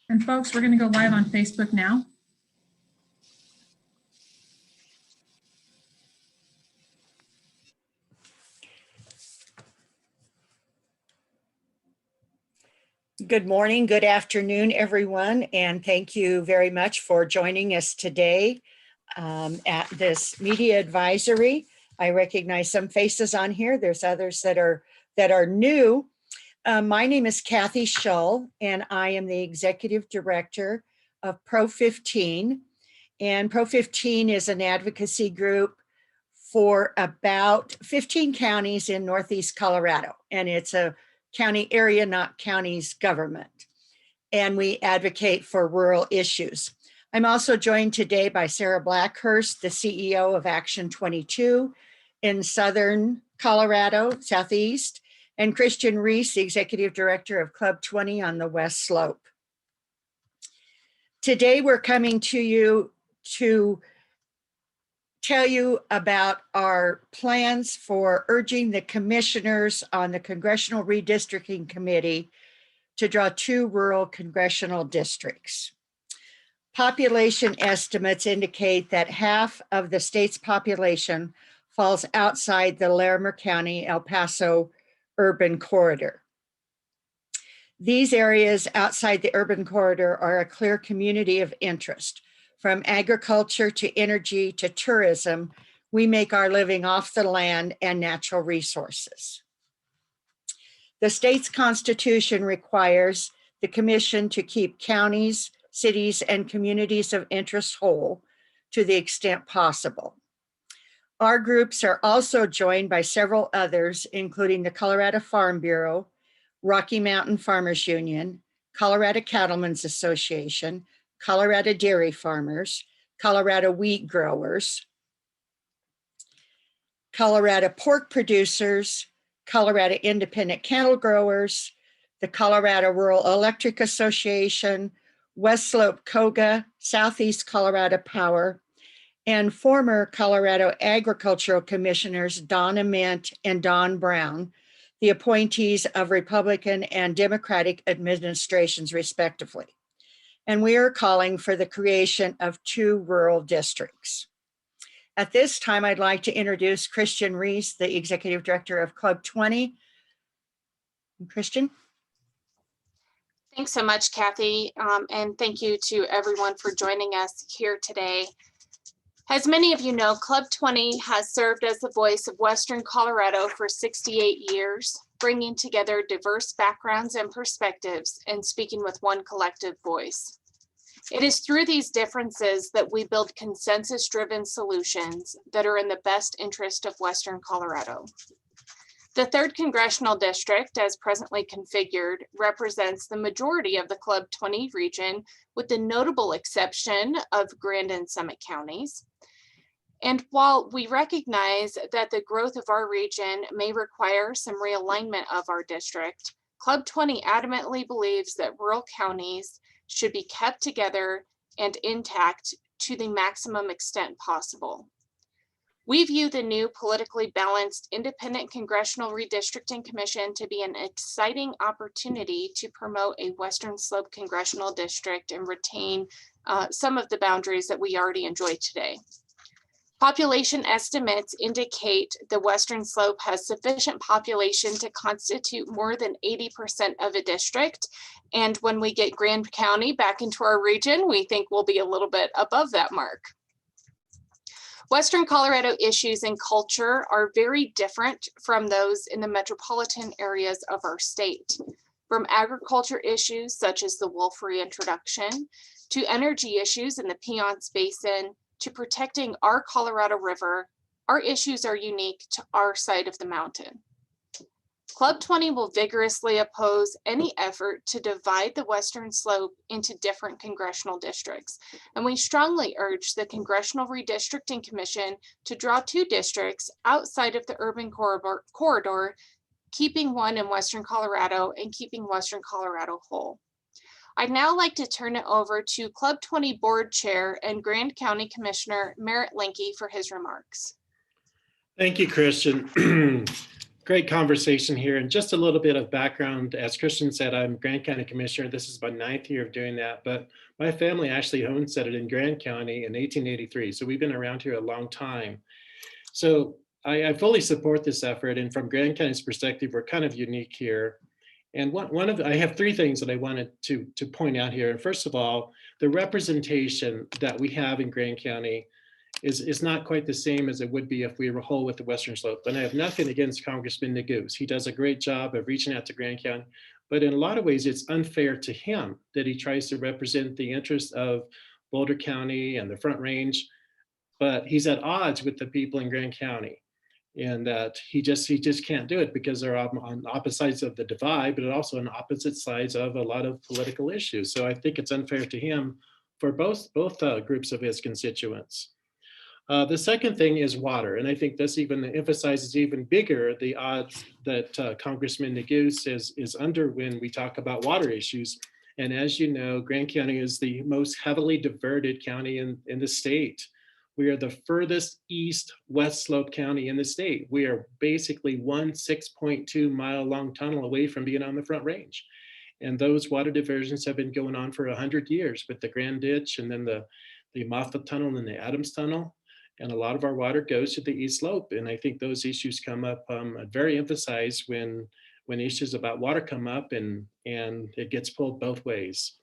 And folks, we're going to go live on Facebook now. Good morning, good afternoon, everyone, and thank you very much for joining us today at this media advisory. I recognize some faces on here. There's others that are new. My name is Kathy Shull, and I am the Executive Director of Pro 15. And Pro 15 is an advocacy group for about 15 counties in Northeast Colorado, and it's a county area, not county's government. And we advocate for rural issues. I'm also joined today by Sarah Blackhurst, the CEO of Action 22 in Southern Colorado, Southeast, and Christian Reese, the Executive Director of Club 20 on the West Slope. Today, we're coming to you to tell you about our plans for urging the commissioners on the Congressional Redistricting Committee to draw 2 rural congressional districts. Population estimates indicate that half of the state's population falls outside the Larimer County, El Paso urban corridor. These areas outside the urban corridor are a clear community of interest. From agriculture to energy to tourism, we make our living off the land and natural resources. The state's constitution requires the commission to keep counties, cities, and communities of interest whole to the extent possible. Our groups are also joined by several others, including the Colorado Farm Bureau, Rocky Mountain Farmers Union, Colorado Cattlemen's Association, Colorado Dairy Farmers, Colorado Wheat Growers, Colorado Pork Producers, Colorado Independent Cattle Growers, the Colorado Rural Electric Association, West Slope COGA, Southeast Colorado Power, and former Colorado Agricultural Commissioners Donna Mint and Don Brown, the appointees of Republican and Democratic administrations, respectively. And we are calling for the creation of 2 rural districts. At this time, I'd like to introduce Christian Reese, the Executive Director of Club 20. Christian? Thanks so much, Kathy, and thank you to everyone for joining us here today. As many of you know, Club 20 has served as the voice of Western Colorado for 68 years, bringing together diverse backgrounds and perspectives and speaking with one collective voice. It is through these differences that we build consensus-driven solutions that are in the best interest of Western Colorado. The 3rd Congressional District, as presently configured, represents the majority of the Club 20 region, with the notable exception of Grand and Summit counties. And while we recognize that the growth of our region may require some realignment of our district, Club 20 adamantly believes that rural counties should be kept together and intact to the maximum extent possible. We view the new politically balanced Independent Congressional Redistricting Commission to be an exciting opportunity to promote a Western Slope Congressional District and retain some of the boundaries that we already enjoy today. Population estimates indicate the Western Slope has sufficient population to constitute more than 80% of a district. And when we get Grand County back into our region, we think we'll be a little bit above that mark. Western Colorado issues and culture are very different from those in the metropolitan areas of our state. From agriculture issues such as the wolf reintroduction, to energy issues in the Piceance Basin, to protecting our Colorado River, our issues are unique to our side of the mountain. Club 20 will vigorously oppose any effort to divide the Western Slope into different congressional districts. And we strongly urge the Congressional Redistricting Commission to draw 2 districts outside of the urban corridor, keeping one in Western Colorado and keeping Western Colorado whole. I'd now like to turn it over to Club 20 Board Chair and Grand County Commissioner Merritt Linke for his remarks. Thank you, Christian. great conversation here. And just a little bit of background, as Christian said, I'm Grand County Commissioner. This is my 9th year of doing that, but my family actually homesteaded in Grand County in 1883. So we've been around here a long time. So I fully support this effort. And from Grand County's perspective, we're kind of unique here. And I have 3 things that I wanted to point out here. And first of all, the representation that we have in Grand County is not quite the same as it would be if we were whole with the Western Slope. And I have nothing against Congressman Neguse. He does a great job of reaching out to Grand County, but in a lot of ways, it's unfair to him that he tries to represent the interests of Boulder County and the Front Range, but he's at odds with the people in Grand County. And that he just can't do it because they're on opposite sides of the divide, but also on opposite sides of a lot of political issues. So I think it's unfair to him for both groups of his constituents. The second thing is water, and I think this even emphasizes even bigger the odds that Congressman Neguse is under when we talk about water issues. And as you know, Grand County is the most heavily diverted county in the state. We are the furthest east West Slope county in the state. We are basically one 6.2 mile long tunnel away from being on the Front Range. And those water diversions have been going on for 100 years with the Grand Ditch and then the Moffat Tunnel and the Adams Tunnel. And a lot of our water goes to the East Slope. And I think those issues come up very emphasized when issues about water come up and it gets pulled both ways.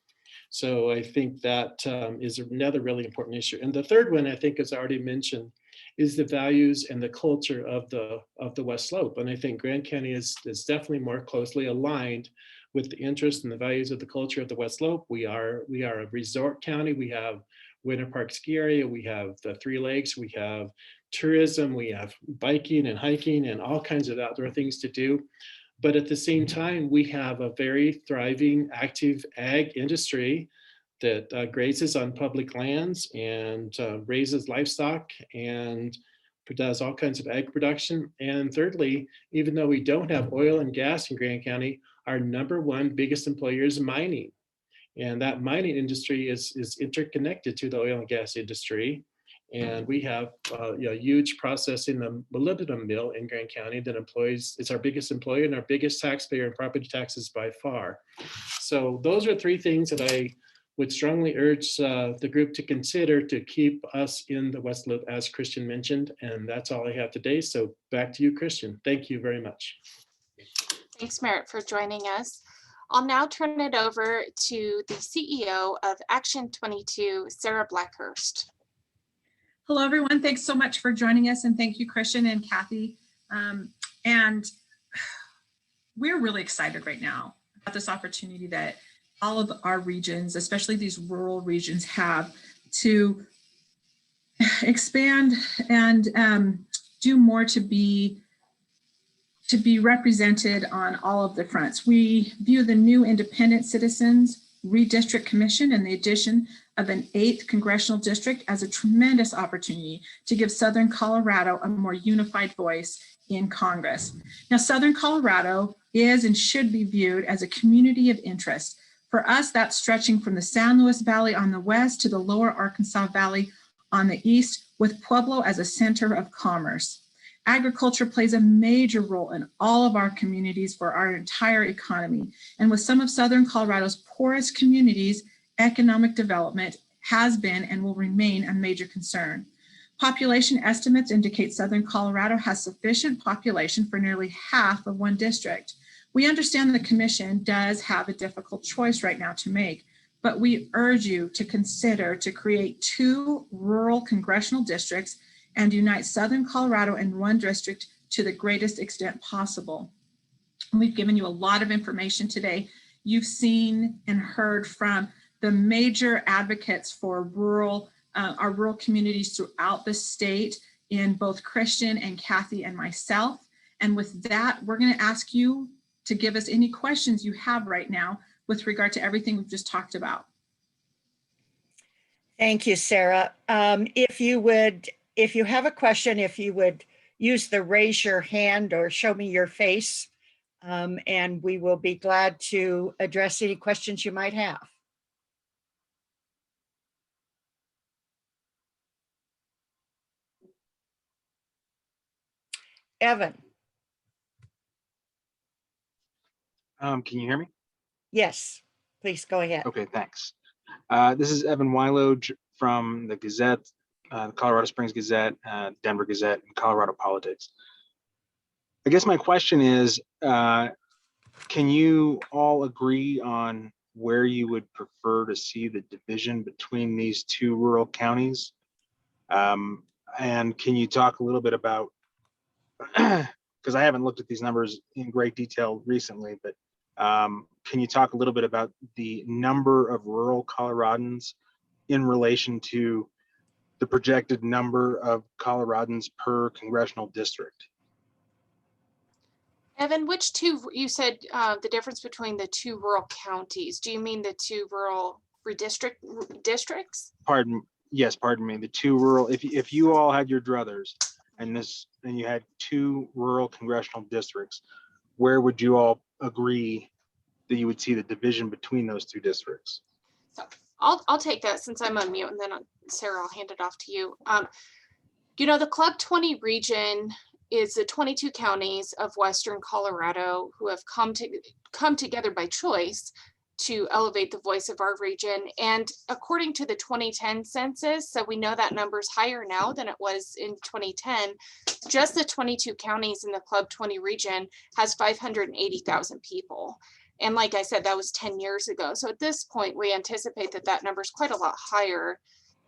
So I think that is another really important issue. And the third one, I think, as I already mentioned, is the values and the culture of the West Slope. And I think Grand County is definitely more closely aligned with the interests and the values of the culture of the West Slope. We are a resort county. We have Winter Park ski area. We have the 3 lakes. We have tourism. We have biking and hiking and all kinds of outdoor things to do. But at the same time, we have a very thriving, active ag industry that grazes on public lands and raises livestock and does all kinds of ag production. And thirdly, even though we don't have oil and gas in Grand County, our #1 biggest employer is mining. And that mining industry is interconnected to the oil and gas industry. And we have a huge processing the molybdenum mill in Grand County that it's our biggest employer and our biggest taxpayer in property taxes by far. So those are 3 things that I would strongly urge the group to consider to keep us in the West Loop, as Christian mentioned. And that's all I have today. So back to you, Christian. Thank you very much. Thanks, Merritt, for joining us. I'll now turn it over to the CEO of Action 22, Sarah Blackhurst. Hello, everyone. Thanks so much for joining us. And thank you, Christian and Kathy. And we're really excited right now about this opportunity that all of our regions, especially these rural regions, have to expand and do more to be represented on all of the fronts. We view the new Independent Citizens Redistrict Commission and the addition of an 8th congressional district as a tremendous opportunity to give Southern Colorado a more unified voice in Congress. Now, Southern Colorado is and should be viewed as a community of interest. For us, that's stretching from the San Luis Valley on the west to the lower Arkansas Valley on the east, with Pueblo as a center of commerce. Agriculture plays a major role in all of our communities for our entire economy. And with some of Southern Colorado's poorest communities, economic development has been and will remain a major concern. Population estimates indicate Southern Colorado has sufficient population for nearly half of one district. We understand the commission does have a difficult choice right now to make, but we urge you to consider to create 2 rural congressional districts and unite Southern Colorado in one district to the greatest extent possible. We've given you a lot of information today. You've seen and heard from the major advocates for our rural communities throughout the state in both Christian and Kathy and myself. And with that, we're going to ask you to give us any questions you have right now with regard to everything we've just talked about. Thank you, Sarah. If you have a question, if you would use the raise your hand or show me your face, and we will be glad to address any questions you might have. Evan. Can you hear me? Yes, please go ahead. Okay, thanks. This is Evan Weiloge from the Gazette, Colorado Springs Gazette, Denver Gazette, and Colorado Politics. I guess my question is, can you all agree on where you would prefer to see the division between these two rural counties? And can you talk a little bit about, because I haven't looked at these numbers in great detail recently, but can you talk a little bit about the number of rural Coloradans in relation to the projected number of Coloradans per congressional district? Evan, which two, you said the difference between the two rural counties. Do you mean the two rural districts? Yes, pardon me. The two rural, if you all had your druthers and you had two rural congressional districts, where would you all agree that you would see the division between those two districts? So I'll take that since I'm on mute, and then Sarah, I'll hand it off to you. You know, the Club 20 region is the 22 counties of Western Colorado who have come together by choice to elevate the voice of our region. And according to the 2010 census, so we know that number is higher now than it was in 2010, just the 22 counties in the Club 20 region has 580,000 people. And like I said, that was 10 years ago. So at this point, we anticipate that that number is quite a lot higher.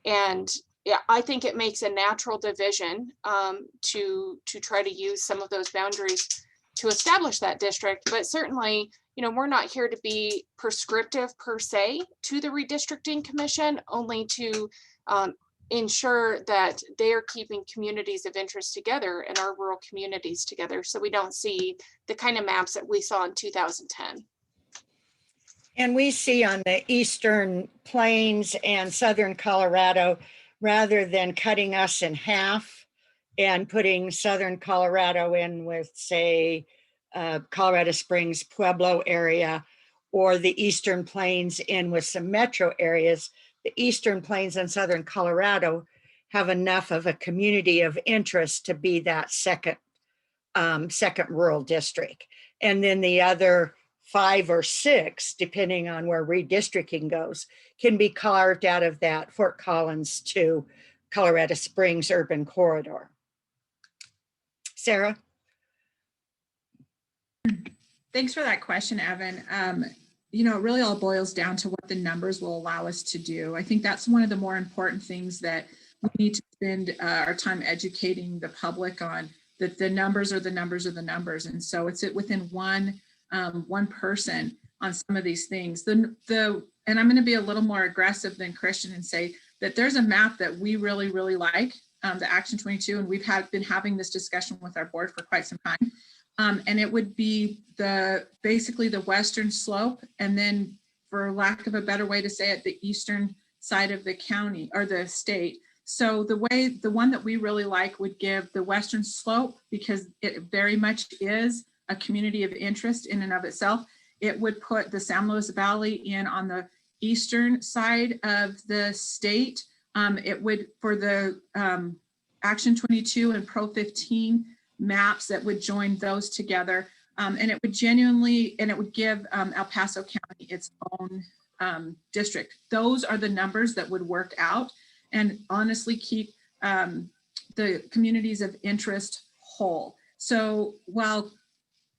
And yeah, I think it makes a natural division to try to use some of those boundaries to establish that district. But certainly, you know, we're not here to be prescriptive per se to the Redistricting Commission, only to ensure that they're keeping communities of interest together and our rural communities together, so we don't see the kind of maps that we saw in 2010. And we see on the Eastern Plains and Southern Colorado, rather than cutting us in half and putting Southern Colorado in with, say, Colorado Springs, Pueblo area, or the Eastern Plains in with some metro areas, the Eastern Plains and Southern Colorado have enough of a community of interest to be that second rural district. And then the other 5 or 6, depending on where redistricting goes, can be carved out of that Fort Collins to Colorado Springs urban corridor. Sarah? Thanks for that question, Evan. You know, it really all boils down to what the numbers will allow us to do. I think that's one of the more important things that we need to spend our time educating the public on, that the numbers are the numbers are the numbers. And so it's within one person on some of these things. And I'm going to be a little more aggressive than Christian and say that there's a map that we really, really like, the Action 22, and we've been having this discussion with our board for quite some time. And it would be basically the western slope, and then, for lack of a better way to say it, the eastern side of the county or the state. So the one that we really like would give the western slope, because it very much is a community of interest in and of itself. It would put the San Luis Valley in on the eastern side of the state. It would, for the Action 22 and Pro 15 maps, that would join those together. And it would give El Paso County its own district. Those are the numbers that would work out and honestly keep the communities of interest whole. So while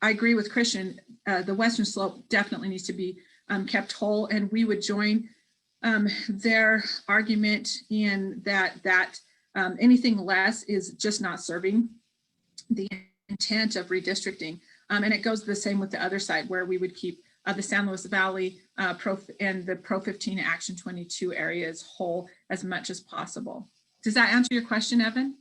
I agree with Christian, the western slope definitely needs to be kept whole, and we would join their argument in that anything less is just not serving the intent of redistricting. And it goes the same with the other side, where we would keep the San Luis Valley and the Pro 15 Action 22 areas whole as much as possible. Does that answer your question, Evan?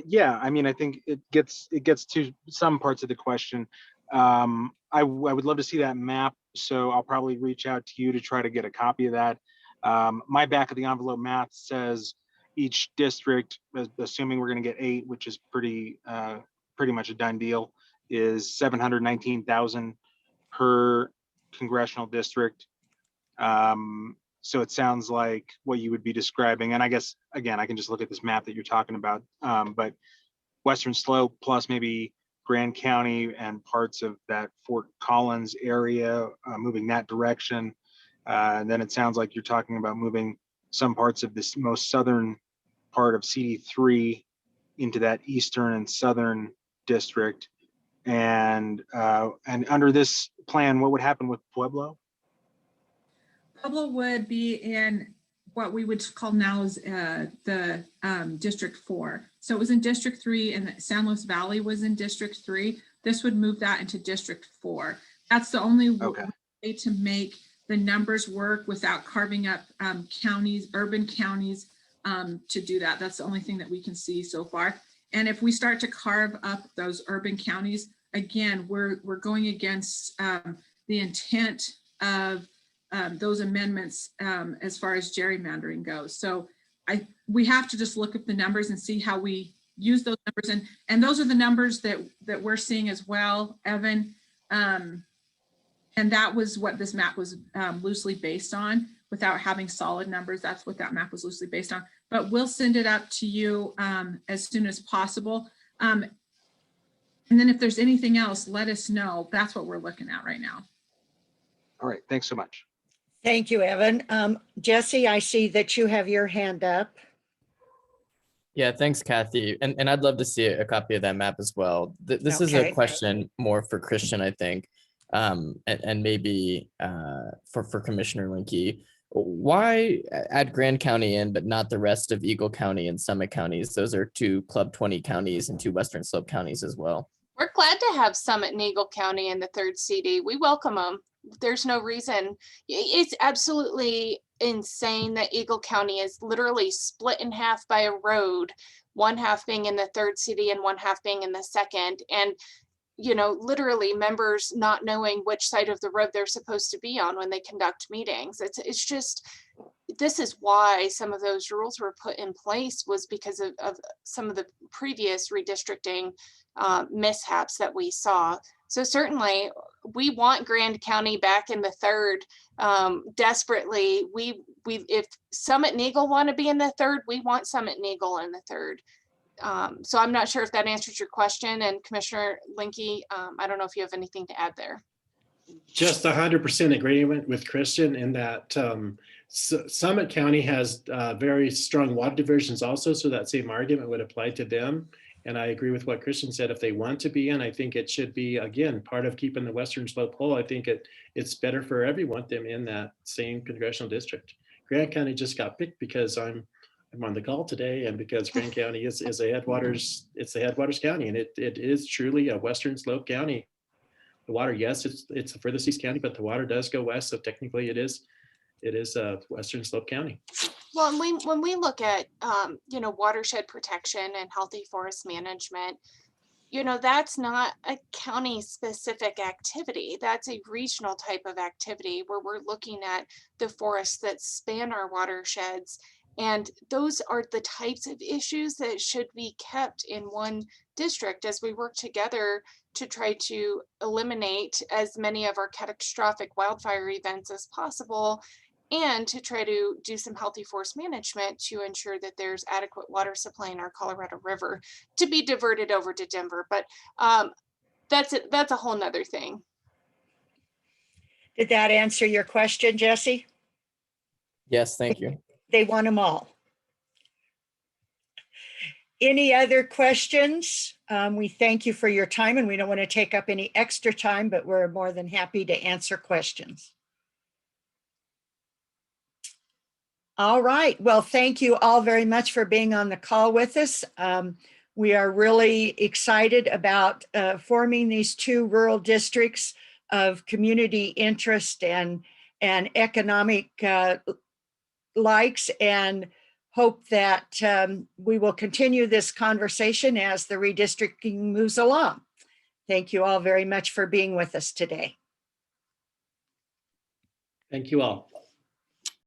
Yeah, I mean, I think it gets to some parts of the question. I would love to see that map, so I'll probably reach out to you to try to get a copy of that. My back of the envelope math says each district, assuming we're going to get 8, which is pretty much a done deal, is 719,000 per congressional district. So it sounds like what you would be describing, and I guess, again, I can just look at this map that you're talking about, but Western Slope plus maybe Grand County and parts of that Fort Collins area, moving that direction. And then it sounds like you're talking about moving some parts of this most southern part of CD3 into that eastern and southern district. And under this plan, what would happen with Pueblo? Pueblo would be in what we would call now is the District 4. So it was in District 3 and San Luis Valley was in District 3. This would move that into District 4. That's the only way to make the numbers work without carving up counties, urban counties to do that. That's the only thing that we can see so far. And if we start to carve up those urban counties, again, we're going against the intent of those amendments as far as gerrymandering goes. So we have to just look at the numbers and see how we use those numbers. And those are the numbers that we're seeing as well, Evan. And that was what this map was loosely based on without having solid numbers. That's what that map was loosely based on. But we'll send it up to you as soon as possible. And then if there's anything else, let us know. That's what we're looking at right now. All right, thanks so much. Thank you, Evan. Jesse, I see that you have your hand up. Yeah, thanks, Kathy. And I'd love to see a copy of that map as well. This is a Okay. question more for Christian, I think, and maybe for Commissioner Linke. Why add Grand County in, but not the rest of Eagle County and Summit counties? Those are two Club 20 counties and two Western Slope counties as well. We're glad to have Summit and Eagle County in the third CD. We welcome them. There's no reason. It's absolutely insane that Eagle County is literally split in half by a road, one half being in the third CD and one half being in the second. And, you know, literally members not knowing which side of the road they're supposed to be on when they conduct meetings. It's just, this is why some of those rules were put in place, was because of some of the previous redistricting mishaps that we saw. So certainly we want Grand County back in the third desperately. If Summit and Eagle want to be in the third, we want Summit and Eagle in the third. So I'm not sure if that answers your question. And Commissioner Linke, I don't know if you have anything to add there. Just 100% agreement with Christian in that Summit County has very strong water diversions also, so that same argument would apply to them. And I agree with what Christian said. If they want to be in, I think it should be, again, part of keeping the Western Slope whole. I think it's better for everyone them in that same congressional district. Grand County just got picked because I'm on the call today, and because Grand County is a headwaters, it's a headwaters county, and it is truly a Western Slope county. The water, yes, it's the furthest east county, but the water does go west, so technically it is a Western Slope county. Well, and when we look at, you know, watershed protection and healthy forest management, you know, that's not a county specific activity. That's a regional type of activity where we're looking at the forests that span our watersheds. And those are the types of issues that should be kept in one district as we work together to try to eliminate as many of our catastrophic wildfire events as possible, and to try to do some healthy forest management to ensure that there's adequate water supply in our Colorado River to be diverted over to Denver. But that's a whole nother thing. Did that answer your question, Jesse? Yes, thank you. They want them all. Any other questions? We thank you for your time, and we don't want to take up any extra time, but we're more than happy to answer questions. All right. Well, thank you all very much for being on the call with us. We are really excited about forming these two rural districts of community interest and economic likes, and hope that we will continue this conversation as the redistricting moves along. Thank you all very much for being with us today. Thank you all.